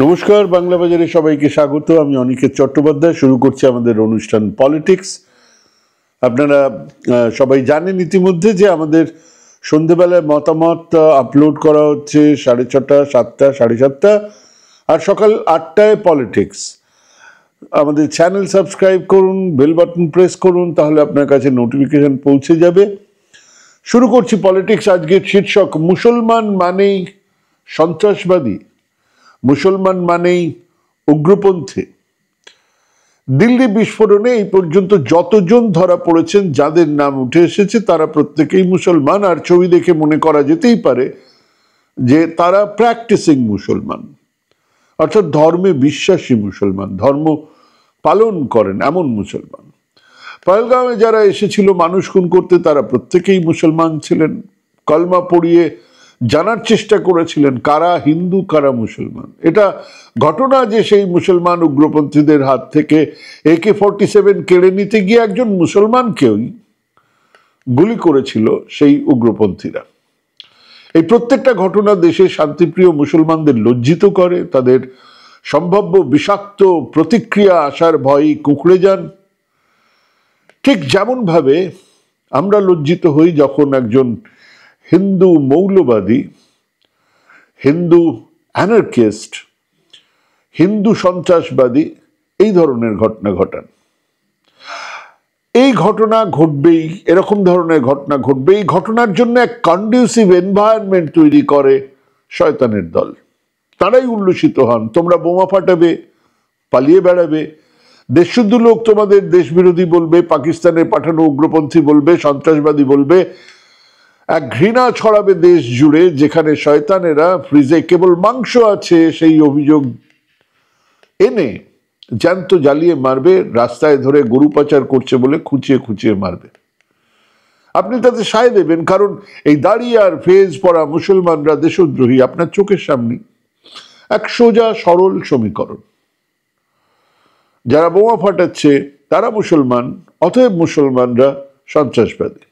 নমস্কার, বাংলা বাজারে সবাইকে স্বাগত। আমি অনিকেত চট্টোপাধ্যায়। শুরু করছি আমাদের অনুষ্ঠান পলিটিক্স। আপনারা সবাই জানেন ইতিমধ্যে যে আমাদের সন্ধেবেলায় মতামত আপলোড করা হচ্ছে 6:30, 7টা, 7:30 আর সকাল 8টায় পলিটিক্স। আমাদের চ্যানেল সাবস্ক্রাইব করুন, বেল বাটন প্রেস করুন, তাহলে আপনার কাছে নোটিফিকেশন পৌঁছে যাবে। শুরু করছি পলিটিক্স। আজকের শীর্ষক মুসলমান মানেই সন্ত্রাসবাদী, মুসলমান মানেই উগ্রপন্থী। দিল্লি বিস্ফোরণে এই পর্যন্ত যতজন ধরা পড়েছেন, যাদের নাম উঠে এসেছে, তারা প্রত্যেকেই মুসলমান। আর ছবি দেখে মনে করা যেতেই পারে যে তারা প্র্যাকটিসিং মুসলমান, অর্থাৎ ধর্মে বিশ্বাসী মুসলমান, ধর্ম পালন করেন এমন মুসলমান। পহেলগাঁওয়ে যারা এসেছিল মানুষ খুন করতে, তারা প্রত্যেকেই মুসলমান ছিলেন। কলমা পড়িয়ে জানার চেষ্টা করেছিলেন কারা হিন্দু কারা মুসলমান। এটা ঘটনা যে সেই মুসলমান উগ্রপন্থীদের হাত থেকে AK-47 কেড়ে নিতে গিয়ে একজন মুসলমানকেই গুলি করেছিল সেই উগ্রপন্থীরা। এই প্রত্যেকটা ঘটনা দেশের শান্তিপ্রিয় মুসলমানদের লজ্জিত করে। তাদের সম্ভাব্য বিষাক্ত প্রতিক্রিয়া আসার ভয়েই কুঁকড়ে যান। ঠিক যেমন ভাবে আমরা লজ্জিত হই যখন একজন হিন্দু মৌলবাদী, হিন্দু অ্যানার্কিস্ট, হিন্দু সন্ত্রাসবাদী এই ধরনের ঘটনা ঘটান। এই ঘটনা ঘটবেই, এরকম ধরনের ঘটনা ঘটবে। এই ঘটনার জন্য এক কন্ডিউসিভ এনভায়রনমেন্ট তৈরি করে শয়তানের দল। তারাই উল্লসিত হন। তোমরা বোমা ফাটাবে, পালিয়ে বেড়াবে, দেশশুদ্ধ লোক তোমাদের দেশ বিরোধী বলবে, পাকিস্তানের পাঠানো উগ্রপন্থী বলবে, সন্ত্রাসবাদী বলবে। এক ঘৃণা ছড়াবে দেশ জুড়ে, যেখানে শয়তানেরা ফ্রিজে কেবল মাংস আছে সেই অভিযোগ এনে জ্যান্ত জ্বালিয়ে মারবে, রাস্তায় ধরে গরু পাচার করছে বলে খুঁচিয়ে খুঁচিয়ে মারবে। আপনি তাতে সায় দেবেন, কারণ এই দাড়ি আর ফেজ পরা মুসলমানরা দেশদ্রোহী আপনার চোখের সামনে। এক সোজা সরল সমীকরণ। যারা বোমা ফাটাচ্ছে তারা মুসলমান, অতএব মুসলমানরা সন্ত্রাসবাদী।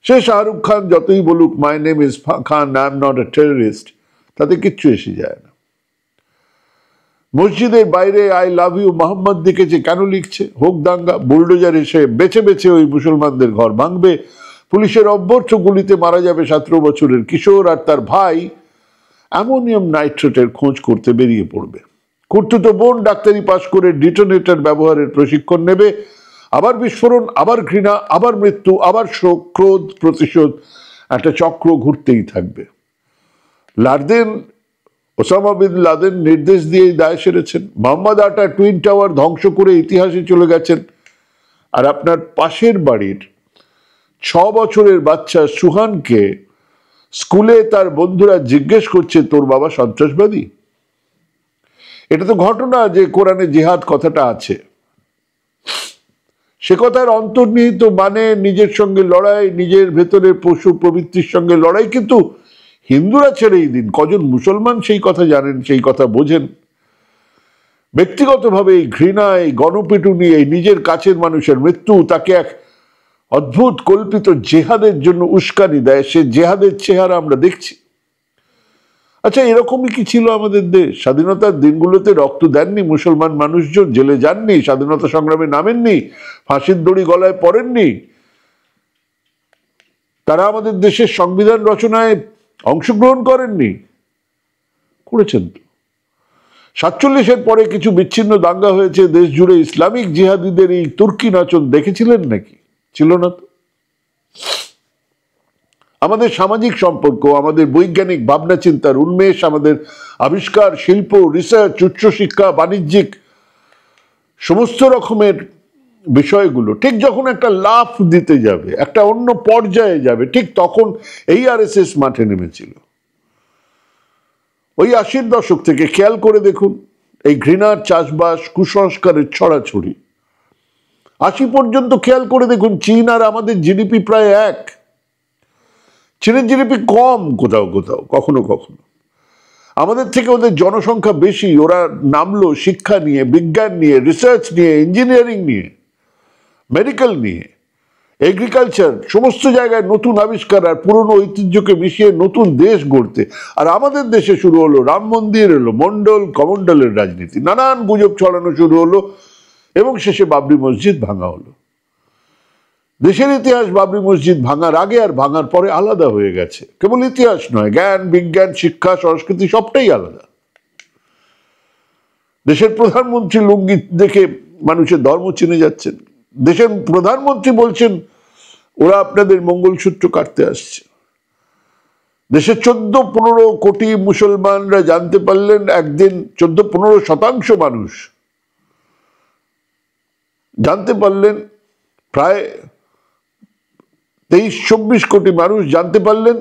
সে শাহরুখ খান যতই বলুক my name is Khan, I am not a terrorist, তাতে কিচ্ছু এসে যায় না। মসজিদের বাইরে আই লাভ ইউ মোহাম্মদ দেখেছে, কেন লিখছে? হোক দাঙ্গা। বুলডোজার এসে বেছে বেছে ওই মুসলমানদের ঘর ভাঙবে। পুলিশের অভ্যর্থ গুলিতে মারা যাবে 17 বছরের কিশোর, আর তার ভাই অ্যামোনিয়াম নাইট্রেটের খোঁজ করতে বেরিয়ে পড়বে। খুড়তুতো বোন ডাক্তারি পাশ করে ডিটোনেটর ব্যবহারের প্রশিক্ষণ নেবে। আবার বিস্ফোরণ, আবার ঘৃণা, আবার মৃত্যু, আবার শোক, ক্রোধ, প্রতিশোধ। একটা চক্র ঘুরতেই থাকবে। ওসামা বিন লাদেন নির্দেশ দিয়ে দায় সেরেছেন। মোহাম্মদ আটা টুইন টাওয়ার ধ্বংস করে ইতিহাসে চলে গেছেন। আর আপনার পাশের বাড়ির 6 বছরের বাচ্চা সুহানকে স্কুলে তার বন্ধুরা জিজ্ঞেস করছে তোর বাবা সন্ত্রাসবাদী? এটা তো ঘটনা যে কোরআনে জিহাদ কথাটা আছে। সে কথার অন্তর্নিহিত মানে নিজের সঙ্গে লড়াই, নিজের ভেতরের পশু প্রবৃত্তির সঙ্গে লড়াই। কিন্তু হিন্দুরা ছেড়েই দিন, কজন মুসলমান সেই কথা জানেন, সেই কথা বোঝেন? ব্যক্তিগতভাবে এই ঘৃণা, এই গণপিটুনি, এই নিজের কাছের মানুষের মৃত্যু তাকে এক অদ্ভুত কল্পিত জেহাদের জন্য উস্কানি দেয়। সে জেহাদের চেহারা আমরা দেখছি। আচ্ছা, এরকমই কি ছিল আমাদের দেশ? স্বাধীনতার দিনগুলোতে রক্ত দেননি মুসলমান মানুষজন? জেলে যাননি? স্বাধীনতা সংগ্রামে নামেননি? ফাঁসির দড়ি গলায় পড়েননি? তারা আমাদের দেশের সংবিধান রচনায় অংশগ্রহণ করেননি? করেছেন তো। 47-এর পরে কিছু বিচ্ছিন্ন দাঙ্গা হয়েছে দেশ জুড়ে। ইসলামিক জিহাদিদের এই তুর্কি নাচন দেখেছিলেন নাকি? ছিল না তো। আমাদের সামাজিক সম্পর্ক, আমাদের বৈজ্ঞানিক ভাবনা চিন্তার উন্মেষ, আমাদের আবিষ্কার, শিল্প, রিসার্চ, উচ্চশিক্ষা, বাণিজ্যিক সমস্ত রকমের বিষয়গুলো ঠিক যখন একটা লাফ দিতে যাবে, একটা অন্য পর্যায়ে যাবে, ঠিক তখন এই RSS মাঠে নেমেছিল। ওই 80-র দশক থেকে খেয়াল করে দেখুন এই ঘৃণার চাষবাস, কুসংস্কারের ছড়াছড়ি। 80 পর্যন্ত খেয়াল করে দেখুন চীন আর আমাদের জিডিপি প্রায় এক। চীনের জিডিপি কম কোথাও কোথাও, কখনো কখনো। আমাদের থেকে ওদের জনসংখ্যা বেশি, ওরা নামলো শিক্ষা নিয়ে, বিজ্ঞান নিয়ে, রিসার্চ নিয়ে, ইঞ্জিনিয়ারিং নিয়ে, মেডিকেল নিয়ে, এগ্রিকালচার, সমস্ত জায়গায় নতুন আবিষ্কার আর পুরনো ঐতিহ্যকে মিশিয়ে নতুন দেশ গড়তে। আর আমাদের দেশে শুরু হলো রাম মন্দির, এলো মন্ডল কমন্ডলের রাজনীতি, নানান গুজব ছড়ানো শুরু হলো এবং শেষে বাবরি মসজিদ ভাঙা হলো। দেশের ইতিহাস বাবরি মসজিদ ভাঙার আগে আর ভাঙার পরে আলাদা হয়ে গেছে। কেবল ইতিহাস নয়, জ্ঞান, বিজ্ঞান, শিক্ষা, সংস্কৃতি সবটাই আলাদা। দেশের প্রধানমন্ত্রী লুঙ্গি দেখে মানুষের ধর্ম চিনে যাচ্ছেন। দেশের প্রধানমন্ত্রী বলছেন ওরা আপনাদের মঙ্গলসূত্র কাটতে আসছে। দেশের 14-15 কোটি মুসলমানরা জানতে পারলেন একদিন, 14-15% মানুষ জানতে পারলেন, প্রায় 23-24 কোটি মানুষ জানতে পারলেন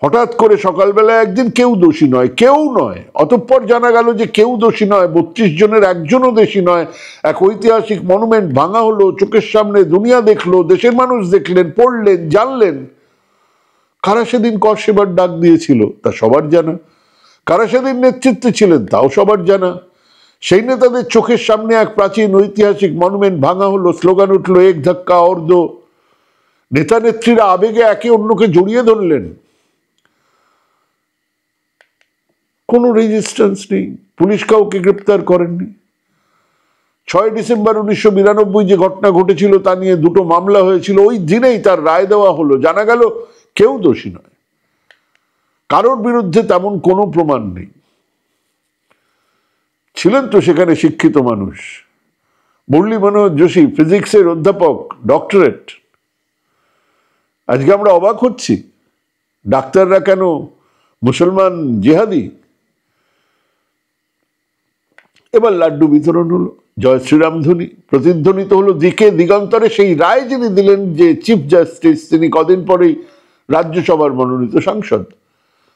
হঠাৎ করে সকালবেলা একদিন কেউ দোষী নয়, কেউ নয়। অতঃপর জানা গেল যে কেউ দোষী নয়, 32 জনের একজনও দোষী নয়। এক ঐতিহাসিক মনুমেন্ট ভাঙা হলো, চোখের সামনে দুনিয়া দেখলো, দেশের মানুষ দেখলেন, পড়লেন, জানলেন। কারা সেদিন কর সেবার ডাক দিয়েছিল তা সবার জানা, কারা সেদিন নেতৃত্বে ছিলেন তাও সবার জানা। সেই নেতাদের চোখের সামনে এক প্রাচীন ঐতিহাসিক মনুমেন্ট ভাঙা হলো, স্লোগান উঠলো এক ধাক্কা অর্ধ। নেতা নেত্রীরা আবেগে একে অন্যকে জড়িয়ে ধরলেন। কোনো রেজিস্ট্যান্স নেই, পুলিশ কাউকে গ্রেপ্তার করেননি। 6 ডিসেম্বর 1992 যে ঘটনা ঘটেছিল তা নিয়ে 2টো মামলা হয়েছিল, ওই দিনেই তার রায় দেওয়া হলো। জানা গেল কেউ দোষী নয়, কারোর বিরুদ্ধে তেমন কোনো প্রমাণ নেই। ছিলেন তো সেখানে শিক্ষিত মানুষ, মুরলী মনোহর যোশী ফিজিক্সের অধ্যাপক, ডক্টরেট। আজকে আমরা অবাক হচ্ছি ডাক্তাররা কেন মুসলমান জিহাদি। এবার লাড্ডু বিতরণ হলো, জয় শ্রীরাম ধ্বনি প্রতিধ্বনিত হলো দিকে দিগন্তরে। সেই রায় যিনি দিলেন, যে চিফ জাস্টিস, তিনি কদিন পরেই রাজ্যসভার মনোনীত সাংসদ।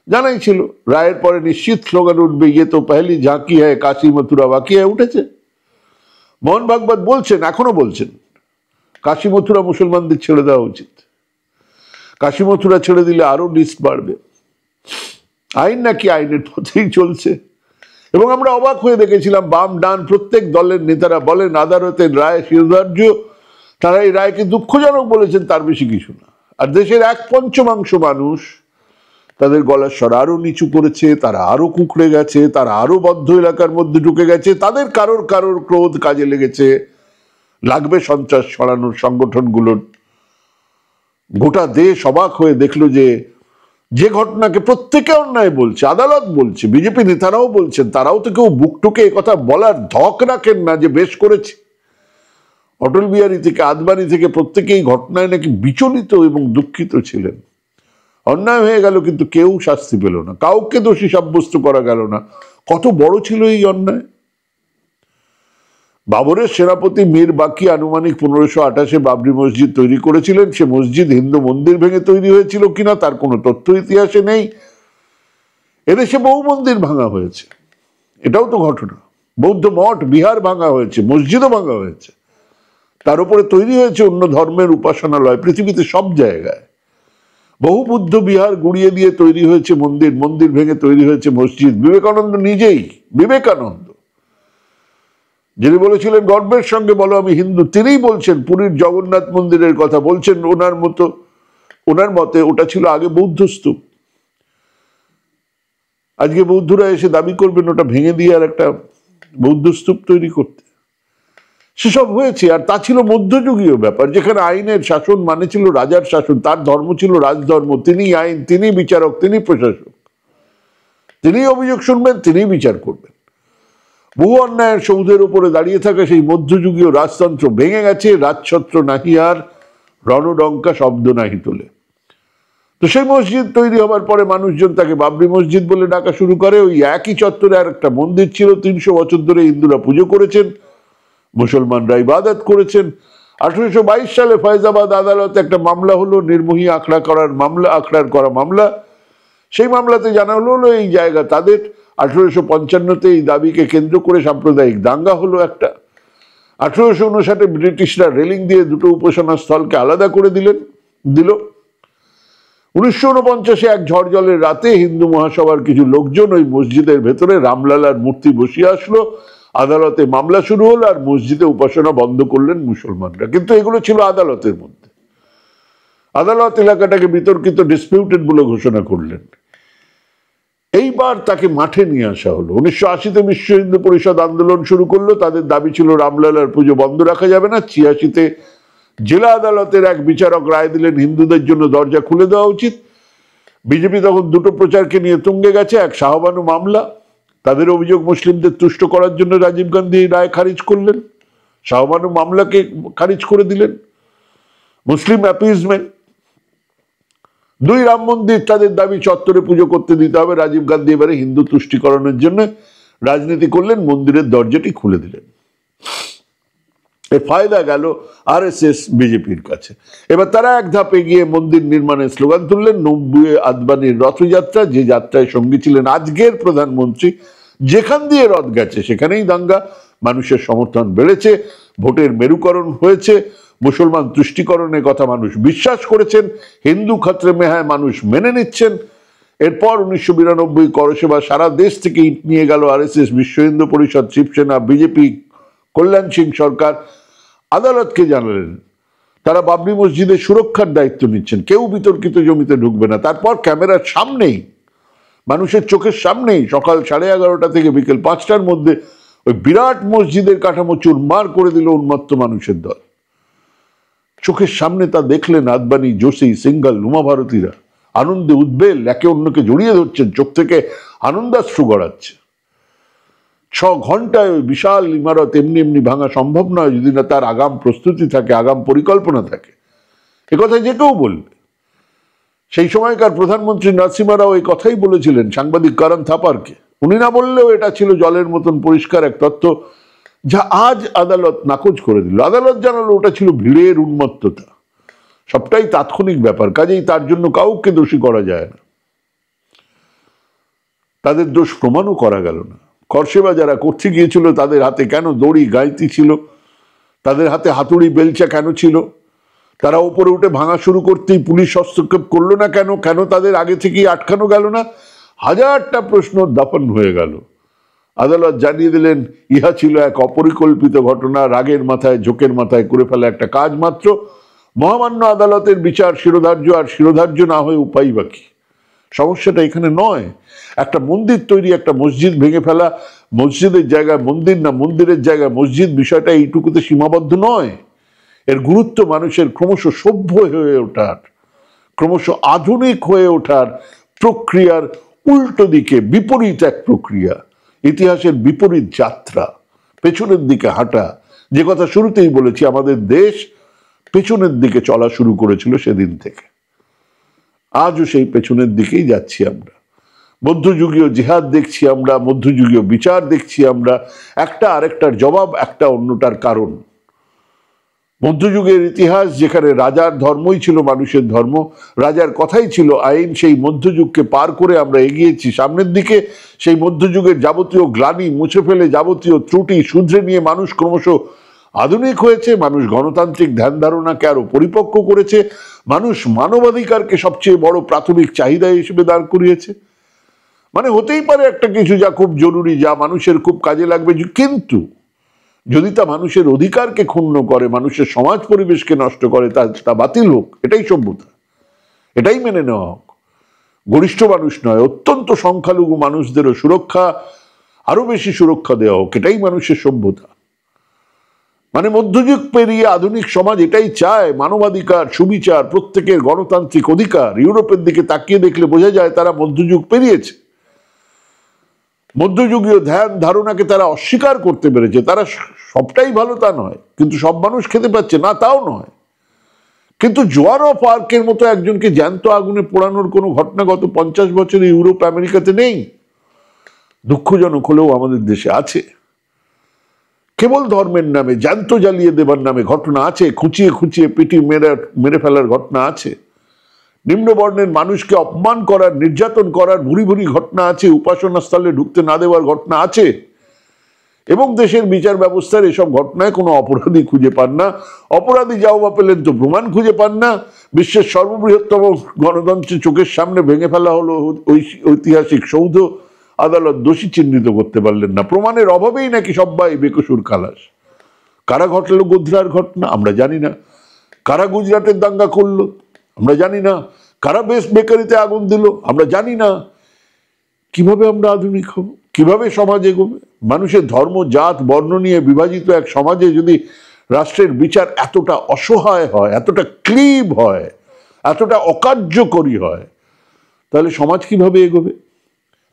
জানাই ছিল রায়ের পরে নিশ্চিত স্লোগান উঠবে, ইয়ে তো পহলি ঝাঁকি হ্যায় কাশী মথুরা বাকি হ্যায়। উঠেছে। মোহন ভাগবত বলছেন, এখনো বলছেন, কাশী মথুরা মুসলমানদের ছেড়ে দেওয়া উচিত। কাশী মথুরা ছেড়ে দিলে আরো লিস্ট বাড়বে। আইন নাকি আইনের পথেই চলছে। এবং আমরা অবাক হয়ে দেখেছিলাম বাম ডান প্রত্যেক দলের নেতারা বলেন আদালতের রায় শিরোধার্য। তারা এই রায়কে দুঃখজনক বলেছেন, তার বেশি কিছু না। আর দেশের 1/5 মানুষ তাদের গলার স্বর আরো নিচু করেছে, তারা আরো কুঁকড়ে গেছে, তারা আরো বদ্ধ এলাকার মধ্যে ঢুকে গেছে। তাদের কারোর কারোর ক্রোধ কাজে লেগেছে, লাগবে সন্ত্রাস ছড়ানোর সংগঠনগুলোর। গোটা দেশ অবাক হয়ে দেখলো যে ঘটনাকে প্রত্যেকে অন্যায় বলছে, আদালত বলছে, বিজেপি নেতারাও বলছেন, তারাও তো কেউ বুক টুকে কথা বলার ধক রাখেন না যে বেশ করেছে। অটল বিহারী থেকে আদবানি থেকে প্রত্যেকেই ঘটনায় নাকি বিচলিত এবং দুঃখিত ছিলেন। অন্যায় হয়ে গেল কিন্তু কেউ শাস্তি পেল না, কাউকে দোষী সাব্যস্ত করা গেল না। কত বড় ছিল এই অন্যায়। বাবরের সেনাপতি মীর বাকি আনুমানিক 1528-এ বাবরি মসজিদ তৈরি করেছিলেন। সে মসজিদ হিন্দু মন্দির ভেঙে তৈরি হয়েছিল কিনা তার কোনো তথ্য ইতিহাসে নেই। এদেশে বহু মন্দির ভাঙা হয়েছে, এটাও তো ঘটনা। বৌদ্ধ মঠ, বিহার ভাঙা হয়েছে, মসজিদও ভাঙা হয়েছে। তার উপরে তৈরি হয়েছে অন্য ধর্মের উপাসনালয় পৃথিবীতে সব জায়গায়। বহু বুদ্ধ বিহার গুড়িয়ে দিয়ে তৈরি হয়েছে মন্দির, মন্দির ভেঙে তৈরি হয়েছে মসজিদ। বিবেকানন্দ নিজেই, বিবেকানন্দ যিনি বলেছিলেন গর্বের সঙ্গে বলো আমি হিন্দু, তিনিই বলছেন, পুরীর জগন্নাথ মন্দিরের কথা বলছেন। ওনার মতে ওটা ছিল আগে বৌদ্ধ স্তূপ। আজকে বৌদ্ধরা এসে দাবি করবেন ওটা ভেঙে দিয়ে আর একটা বৌদ্ধ স্তূপ তৈরি করতে। সেসব হয়েছে। আর তা ছিল মধ্যযুগীয় ব্যাপার, যেখানে আইনের শাসন মানে ছিল রাজার শাসন। তার ধর্ম ছিল রাজধর্ম, তিনি আইন, তিনি বিচারক, তিনি প্রশাসক, তিনি অভিযোগ শুনবেন, তিনি বিচার করবেন। বহু অন্যায়ের সৌধের উপরে দাঁড়িয়ে থাকা সেই মধ্যযুগীয় রাজতন্ত্র ভেঙে গেছে। রাজছত্র নাহি আর, রণডঙ্কা শব্দ নাহি তোলে। তো সেই মসজিদ তৈরি হবার পরে মানুষজন তাকে বাবরি মসজিদ বলে ডাকা শুরু করে। ওই একই চত্বরে আর একটা মন্দির ছিল, 300 বছর ধরে হিন্দুরা পুজো করেছেন, মুসলমানরা ইবাদত করেছেন। 1822 সালে ফয়জাবাদ আদালতে একটা মামলা হলো, নির্মোহী আখড়া করা মামলা। সেই মামলাতে জানা হলো এই জায়গা তাদের। 1855-তে এই দাবিকে কেন্দ্র করে সাম্প্রদায়িক দাঙ্গা হলো একটা। 1859 ব্রিটিশরা রেলিং দিয়ে দুটো উপাসনা স্থলকে আলাদা করে দিল। 1949 এক ঝড় জলের রাতে হিন্দু মহাসভার কিছু লোকজন ওই মসজিদের ভেতরে রামলালার মূর্তি বসিয়ে আসলো, আদালতে মামলা শুরু হলো, আর মসজিদে উপাসনা বন্ধ করলেন মুসলমানরা। কিন্তু এগুলো ছিল আদালতের মধ্যে। আদালত এলাকাটাকে বিতর্কিত, ডিসপিউটেড বলে ঘোষণা করলেন। এইবার তাকে মাঠে নিয়ে আসা হলো। 1980-তে বিশ্ব হিন্দু পরিষদ আন্দোলন শুরু করলো। তাদের দাবি ছিল রামলালার পুজো বন্ধ রাখা যাবে না। 86-তে জেলা আদালতের এক বিচারক রায় দিলেন হিন্দুদের জন্য দরজা খুলে দেওয়া উচিত। বিজেপি তখন দুটো প্রচারকে নিয়ে তুঙ্গে গেছে। এক শাহবানু মামলা, তাদের অভিযোগ মুসলিমদের তুষ্ট করার জন্য রাজীব গান্ধী এই রায় খারিজ করলেন, শাহবানু মামলাকে খারিজ করে দিলেন। মুসলিম অ্যাপিজমেন্ট, 2 রাম মন্দির, তাদের দাবি চত্বরে পুজো করতে দিতে হবে। রাজীব গান্ধী এবারে হিন্দু তুষ্টিকরণের জন্য রাজনীতি করলেন, মন্দিরের দরজাটি খুলে দিলেন। এর ফায়দা গেল আরএসএস বিজেপির কাছে। এবার তারা এক ধাপ এগিয়ে মন্দির নির্মাণের স্লোগান তুললেন। 90 আদবানির রথযাত্রা, যে যাত্রায় সঙ্গী ছিলেন আজকের প্রধানমন্ত্রী, যেখান দিয়ে রথ গেছে সেখানেই দাঙ্গা। মানুষের সমর্থন বেড়েছে, ভোটের মেরুকরণ হয়েছে, মুসলমান তুষ্টিকরণের কথা মানুষ বিশ্বাস করেছেন, হিন্দু খাতরে মেহায় মানুষ মেনে নিচ্ছেন। এরপর 1992 করসেবা সারা দেশ থেকে ইট নিয়ে গেল আরএসএস, বিশ্ব হিন্দু পরিষদ, শিবসেনা, বিজেপি, কল্যাণ সিং সরকার। আদালতকে জানালেন তারা বাবরি মসজিদের সুরক্ষার দায়িত্ব নিচ্ছেন, কেউ বিতর্কিত জমিতে ঢুকবে না। তারপর ক্যামেরার সামনেই, মানুষের চোখের সামনেই সকাল 11:30 থেকে বিকেল 5টার মধ্যে ওই বিরাট মসজিদের কাঠামো চুরমার করে দিল উন্মত্ত মানুষের দল। চোখের সামনে তা দেখলেন আদবানি, যোশী, সিঙ্ঘল, উমা ভারতীরা। আনন্দে উদ্বেল, একে অন্যকে জড়িয়ে ধরছেন, চোখ থেকে আনন্দাশ্রু গড়াচ্ছে। 6 ঘন্টায় ওই বিশাল ইমারত এমনি এমনি ভাঙা সম্ভব নয় যদি না তার আগাম প্রস্তুতি থাকে, আগাম পরিকল্পনা থাকে। একথা যে কেউ বলবে। সেই সময়কার প্রধানমন্ত্রী নরসিমহা রাও এই কথাই বলেছিলেন সাংবাদিক করণ থাপারকে। উনি না বললেও এটা ছিল জলের মতন পরিষ্কার এক তথ্য, যা আজ আদালত নাকচ করে দিল। আদালত জানালো ওটা ছিল ভিড়ের উন্মত্ততা, সবটাই তাৎক্ষণিক ব্যাপার, কাজেই তার জন্য কাউকে দোষী করা যায় না। তাদের দোষ প্রমাণও করা গেল না। করসেবা যারা করতে গিয়েছিল তাদের হাতে কেন দড়ি গাইতি ছিল, তাদের হাতে হাতুড়ি বেলচা কেন ছিল, তারা উপরে উঠে ভাঙা শুরু করতেই পুলিশ হস্তক্ষেপ করলো না কেন, কেন তাদের আগে থেকেই আটকানো গেল না? হাজারটা প্রশ্ন দাফন হয়ে গেল। আদালত জানিয়ে দিলেন ইহা ছিল এক অপরিকল্পিত ঘটনা, রাগের মাথায়, ঝোঁকের মাথায় করে ফেলা একটা কাজ মাত্র। মহামান্য আদালতের বিচার শিরোধার্য, আর শিরোধার্য না হয়ে উপায় বাকি। সমস্যাটা এখানে নয় একটা মন্দির তৈরি, একটা মসজিদ ভেঙে ফেলা, মসজিদের জায়গায় মন্দির না মন্দিরের জায়গায় মসজিদ, বিষয়টা এইটুকুতে সীমাবদ্ধ নয়। এর গুরুত্ব মানুষের ক্রমশ সভ্য হয়ে ওঠার, ক্রমশ আধুনিক হয়ে ওঠার প্রক্রিয়ার উল্টো দিকে, বিপরীত এক প্রক্রিয়া, ইতিহাসের বিপরীত যাত্রা, পেছনের দিকে হাঁটা। যে কথা শুরুতেই বলেছি, আমাদের দেশ পেছনের দিকে চলা শুরু করেছিল সেদিন থেকে। আজও সেই পেছনের দিকেই যাচ্ছি আমরা। মধ্যযুগীয় জিহাদ দেখছি আমরা, মধ্যযুগীয় বিচার দেখছি আমরা, একটা আরেকটার জবাব, একটা অন্যটার কারণ। মধ্যযুগের ইতিহাস, যেখানে রাজার ধর্মই ছিল মানুষের ধর্ম, রাজার কথাই ছিল আইন, সেই মধ্যযুগকে পার করে আমরা এগিয়েছি সামনের দিকে। সেই মধ্যযুগের যাবতীয় গ্লানি মুছে ফেলে, যাবতীয় ত্রুটি শুধরে নিয়ে মানুষ ক্রমশ আধুনিক হয়েছে। মানুষ গণতান্ত্রিক ধ্যান ধারণাকে আরো পরিপক্ক করেছে। মানুষ মানবাধিকারকে সবচেয়ে বড় প্রাথমিক চাহিদা হিসেবে দাঁড় করিয়েছে। মানে হতেই পারে একটা কিছু যা খুব জরুরি, যা মানুষের খুব কাজে লাগবে, কিন্তু যদি তা মানুষের অধিকারকে ক্ষুণ্ণ করে, মানুষের সমাজ পরিবেশকে নষ্ট করে, তা বাতিল হোক। এটাই সভ্যতা, এটাই মেনে নেওয়া হোক। গরিষ্ঠ মানুষ নয়, অত্যন্ত সংখ্যালঘু মানুষদেরও সুরক্ষা, আরো বেশি সুরক্ষা দেওয়া হোক, এটাই মানুষের সভ্যতা। মানে মধ্যযুগ পেরিয়ে আধুনিক সমাজ এটাই চায়, মানবাধিকার, সুবিচার, প্রত্যেকের গণতান্ত্রিক অধিকার। ইউরোপের দিকে তাকিয়ে দেখলে বোঝা যায় তারা মধ্যযুগ পেরিয়েছে। মধ্যযুগীয় ধ্যান ধারণাকে তারা অস্বীকার করতে পেরেছে। তারা সবটাই ভালো তা নয়, কিন্তু সব মানুষ খেতে পাচ্ছে না তাও নয়। কিন্তু জোয়ান অফ আর্কের মতো একজনকে জ্যান্ত আগুনে পোড়ানোর কোনো ঘটনা গত 50 বছরে ইউরোপ আমেরিকাতে নেই। দুঃখজনক হলেও আমাদের দেশে আছে। কেবল ধর্মের নামে জ্যান্ত জ্বালিয়ে দেবার নামে ঘটনা আছে, খুঁচিয়ে খুঁচিয়ে পিটি মেরে ফেলার ঘটনা আছে, নিম্নবর্ণের মানুষকে অপমান করার, নির্যাতন করার ভুরি ভুরি ঘটনা আছে, উপাসনা স্থলে ঢুকতে না দেওয়ার ঘটনা আছে। এবং দেশের বিচার ব্যবস্থার এসব ঘটনায় কোনো অপরাধী খুঁজে পান না। অপরাধী যাও বা পেলেন তো প্রমাণ খুঁজে পান না। বিশ্বের সর্ববৃহত্তম গণতন্ত্রের চোখের সামনে ভেঙে ফেলা হলো ওই ঐতিহাসিক সৌধ, আদালত দোষী চিহ্নিত করতে পারলেন না। প্রমাণের অভাবেই নাকি সবাই বেকসুর খালাস। কারা ঘটলো গোধরার ঘটনা আমরা জানি না, কারা গুজরাটের দাঙ্গা করলো আমরা জানি না, কারা বেস্ট বেকারিতে আগুন দিল আমরা জানি না। কিভাবে আমরা আধুনিক হব, কিভাবে সমাজ এগোবে? মানুষের ধর্ম জাত বর্ণ নিয়ে বিভাজিত এক সমাজে যদি রাষ্ট্রের বিচার এতটা অসহায় হয়, এতটা ক্লিব হয়, এতটা অকার্যকরী হয়, তাহলে সমাজ কিভাবে এগোবে?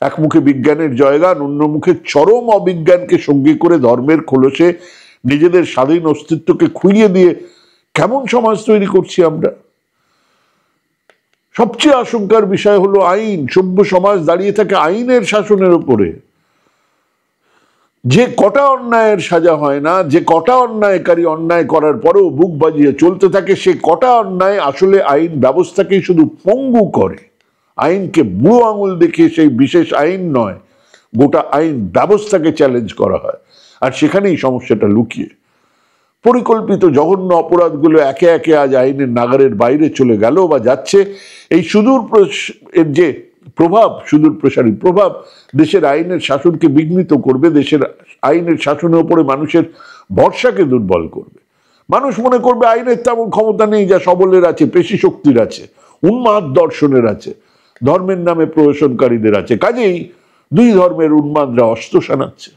এক মুখে বিজ্ঞানের জয়গান, অন্য মুখে চরম অবিজ্ঞানকে সঙ্গী করে ধর্মের খোলসে নিজেদের স্বাধীন অস্তিত্বকে খুইয়ে দিয়ে কেমন সমাজ তৈরি করছি আমরা? সবচেয়ে আশঙ্কার বিষয় হলো আইন। সভ্য সমাজ দাঁড়িয়ে থাকে আইনের শাসনের উপরে। যে কটা অন্যায়ের সাজা হয় না, যে কটা অন্যায়কারী অন্যায় করার পরেও বুক বাজিয়ে চলতে থাকে, সে কটা অন্যায় আসলে আইন ব্যবস্থাকেই শুধু পঙ্গু করে। আইনকে বুড়ো আঙুল দেখিয়ে সেই বিশেষ আইন নয়, গোটা আইন ব্যবস্থাকে চ্যালেঞ্জ করা হয়। আর সেখানেই সমস্যাটা লুকিয়ে। পরিকল্পিত জঘন্য অপরাধগুলো একে একে আজ আইনের নাগারের বাইরে চলে গেল বা যাচ্ছে। এই এর যে প্রভাব, সুদূর প্রসারী প্রভাব দেশের আইনের শাসনকে বিঘ্নিত করবে, দেশের আইনের শাসনের উপরে মানুষের ভরসাকে দুর্বল করবে। মানুষ মনে করবে আইনের তেমন ক্ষমতা নেই যা সবলের আছে, পেশি শক্তির আছে, উন্মাদ দর্শনের আছে, ধর্মের নামে প্রহসনকারীদের আছে। কাজেই দুই ধর্মের উন্মাদরা অস্ত্র শানাচ্ছে।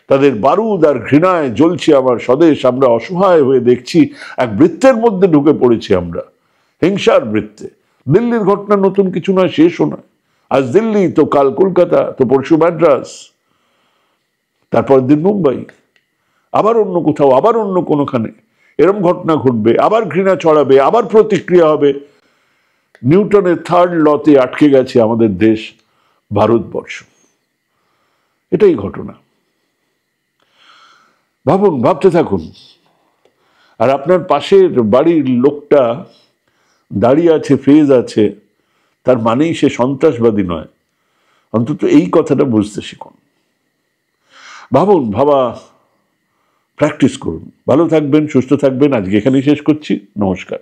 তাদের বারুদ আর ঘৃণায় জ্বলছে আমার স্বদেশ। আমরা অসহায় হয়ে দেখছি এক বৃত্তের মধ্যে ঢুকে পড়েছি আমরা, হিংসার বৃত্তে। দিল্লির ঘটনা নতুন কিছু নয়, শেষও নয়। আজ দিল্লি, তো কাল কলকাতা, তো পরশু মাদ্রাস, তারপর দিন মুম্বাই, আবার অন্য কোথাও, আবার অন্য কোনোখানে এরম ঘটনা ঘটবে, আবার ঘৃণা ছড়াবে, আবার প্রতিক্রিয়া হবে। নিউটনের থার্ড লতে আটকে গেছে আমাদের দেশ ভারতবর্ষ। এটাই ঘটনা। ভাবুন, ভাবতে থাকুন। আর আপনার পাশের বাড়ির লোকটা দাঁড়িয়ে আছে, ফেজ আছে, তার মানেই সে সন্ত্রাসবাদী নয়। অন্তত এই কথাটা বুঝতে শিখুন। ভাবুন, ভাবা প্র্যাকটিস করুন। ভালো থাকবেন, সুস্থ থাকবেন। আজকে এখানেই শেষ করছি। নমস্কার।